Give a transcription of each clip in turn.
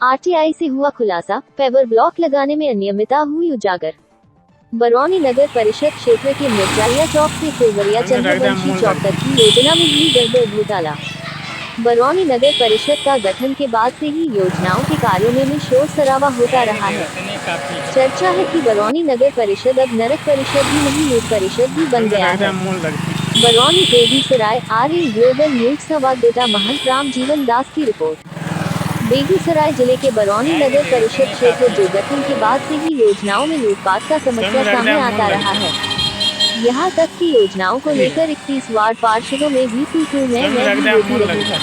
RTI से हुआ खुलासा, पेवर ब्लॉक लगाने में अनियमितता हुई उजागर। बरौनी नगर परिषद क्षेत्र के मिर्जारिया चौक से फुलवरिया चंद्रवंशी चौक तक की योजना में हुई गड़बड़ घोटाला। बरौनी नगर परिषद का गठन के बाद से ही योजनाओं के कार्यों में शोर शराबा होता रहा है। चर्चा है कि बरौनी नगर परिषद अब नरक परिषद ही नहीं, लूट परिषद भी बन गया है। Barauni Begusarai, RN global news संवाददाता महंत राम जीवन दास की रिपोर्ट। बेगूसराय जिले के बरौनी नगर परिषद क्षेत्र जो गठन के बाद से ही योजनाओं में लूटपाट का समस्या सामने आता रहा है। यहाँ तक कि योजनाओं को लेकर 31 वार्ड पार्षदों में भी तू मैं भी होती रही है,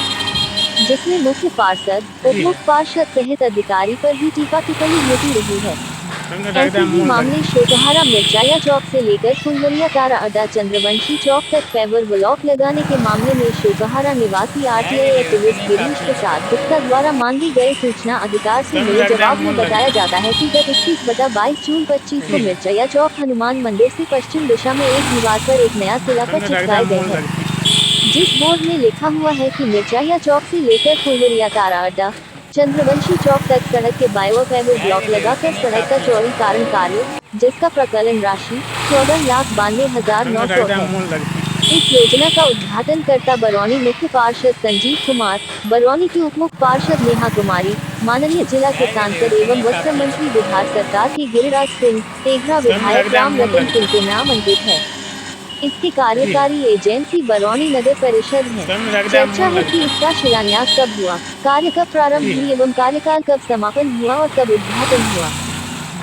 जिसमें मुख्य पार्षद, उप मुख्य पार्षद सहित अधिकारी पर भी टीका टिप्पणी होती रही है। ऐसे ही मामले शोकहारा मिर्जारिया चौक से लेकर फुलवरिया तारा अड्डा चंद्रवंशी चौक तक पेवर ब्लॉक लगाने के मामले में शोकहारा निवासी आरटीआई एक्टिविस्ट गिरीश प्रसाद गुप्ता द्वारा मांगी गई सूचना अधिकार से मिले जवाब में बताया जाता है कि गत 21/22 जून 25 को मिर्जारिया चौक हनुमान मंदिर से पश्चिम दिशा में एक दीवार पर एक नया शिलापट चिपकाए गए हैं, जिस बोर्ड में लिखा हुआ है कि मिर्जारिया चौक से लेकर फुलवरिया तारा अड्डा चंद्रवंशी चौक तक सड़क के बायो पेवर ब्लॉक लगाकर सड़क का चौड़ीकरण कार्य, जिसका प्रकलन राशि 14,92,900 है। इस योजना का उद्घाटन करता बरौनी मुख्य पार्षद संजीव कुमार, बरौनी की उप मुख्य पार्षद नेहा कुमारी, माननीय जिला के सांसद एवं वस्त्र मंत्री बिहार सरकार के गिरिराज सिंह, तेघरा विधायक राम रतन सिंह के नाम अंकित है। इसकी कार्यकारी एजेंसी बरौनी नगर परिषद है। चर्चा है कि इसका शिलान्यास कब हुआ, कार्य कब प्रारंभ हुई एवं कार्यकाल कब समापन हुआ और कब उद्घाटन हुआ,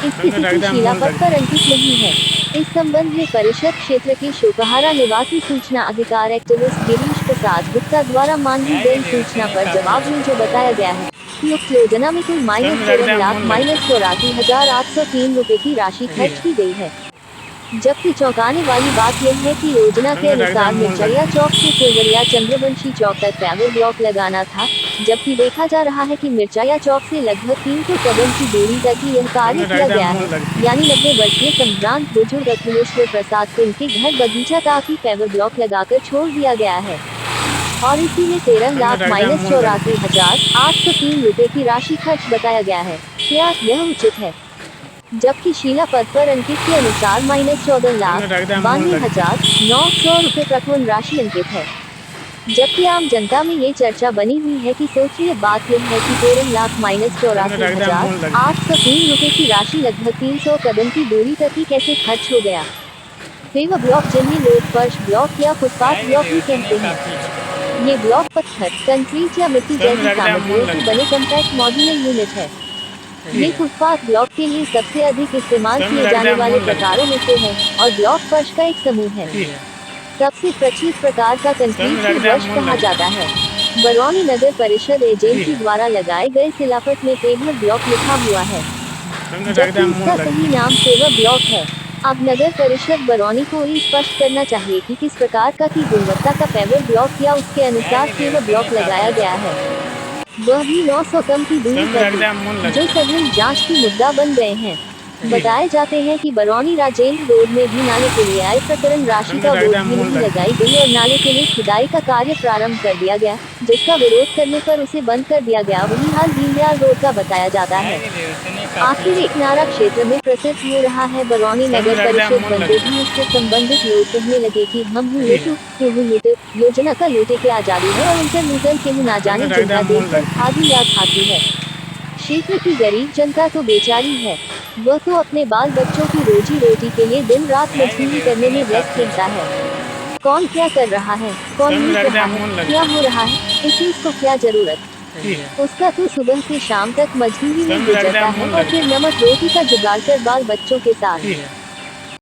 इसकी तिथि शिलापट पर अंकित नहीं है। इस संबंध में परिषद क्षेत्र के शोकहारा निवासी सूचना अधिकार एक्टिविस्ट गिरीश प्रसाद गुप्ता द्वारा मांगी गई सूचना पर जवाब में जो बताया गया है कि उक्त योजना में कुल -13,84,803 रुपए की राशि खर्च की गई है। जबकि चौंकाने वाली बात यह है कि योजना के अनुसार मिर्जारिया चौक से फुलवरिया चंद्रवंशी चौक तक पेवर ब्लॉक लगाना था, जबकि देखा जा रहा है कि मिर्जारिया चौक से लगभग 300 कदम की दूरी तक ही यह कार्य किया गया है। यानी 90 वर्षीय संभ्रांत बुजुर्ग अखिलेश्वर प्रसाद सिंह के घर बगीचा तक ही पेवर ब्लॉक लगाकर छोड़ दिया गया है और इसी में 13,84,803 रुपए की राशि खर्च बताया गया है। क्या यह उचित है? जबकि शिलापट पर अंकित के अनुसार -14,92,900 रुपए प्रकरण राशि अंकित है। जबकि आम जनता में ये चर्चा बनी हुई है कि सोचिए बात यह है कि 13,84,803 रुपए की राशि लगभग 300 कदम की दूरी तक ही कैसे खर्च हो गया। पेवर ब्लॉक, जिन्हें लोग फर्श ब्लॉक या फुटपाथ ब्लॉक भी कहते हैं, ये ब्लॉक पत्थर, कंक्रीट या मिट्टी जैसी सामग्रियों से बने कॉम्पैक्ट मॉड्यूलर यूनिट है। ये फुटपाथ ब्लॉक के लिए सबसे अधिक इस्तेमाल किए जाने वाले प्रकारों में से है और ब्लॉक फर्श का एक समूह है। सबसे प्रचलित प्रकार का कंक्रीट ब्रश कहा जाता है। बरौनी नगर परिषद एजेंसी द्वारा लगाए गए शिलापट में पेवर ब्लॉक लिखा हुआ है, जबकि इसका सही नाम पेवर ब्लॉक है। अब नगर परिषद बरौनी को ये स्पष्ट करना चाहिए कि किस प्रकार का की गुणवत्ता का पेवर ब्लॉक या उसके अनुसार पेवर ब्लॉक लगाया गया है, वह भी 900 कम की दूरी पर, जो सघन जांच की मुद्दा बन गए हैं। बताए जाते हैं कि बरौनी राजेंद्र रोड में भी नाले के लिए आय प्रकरण राशि का बोझ भी नहीं लगाई गई और नाले के लिए खुदाई का कार्य प्रारंभ कर दिया गया, जिसका विरोध करने पर उसे बंद कर दिया गया। वही हाल दीनदयाल रोड का बताया जाता है। आखिर एक नारा क्षेत्र में प्रसिद्ध हो रहा है। बरौनी नगर परिषद बनते भी उससे संबंधित लोग कहने लगे कि हम लूटे योजना का लूटे के आजादी है और उनका लूटन के ना जाने जिनका देखकर खादी याद खाती है। क्षेत्र की गरीब जनता तो बेचारी है, वह तो अपने बाल बच्चों की रोजी रोटी के लिए दिन रात मजदूरी करने में व्यस्त रहता है। कौन क्या कर रहा है, कौन लूट रहा है, क्या हो रहा है, इस चीज को क्या जरूरत, उसका तो सुबह से शाम तक मजदूरी में गुजरता है और फिर नमक रोटी का जुगाड़ कर बाल बच्चों के साथ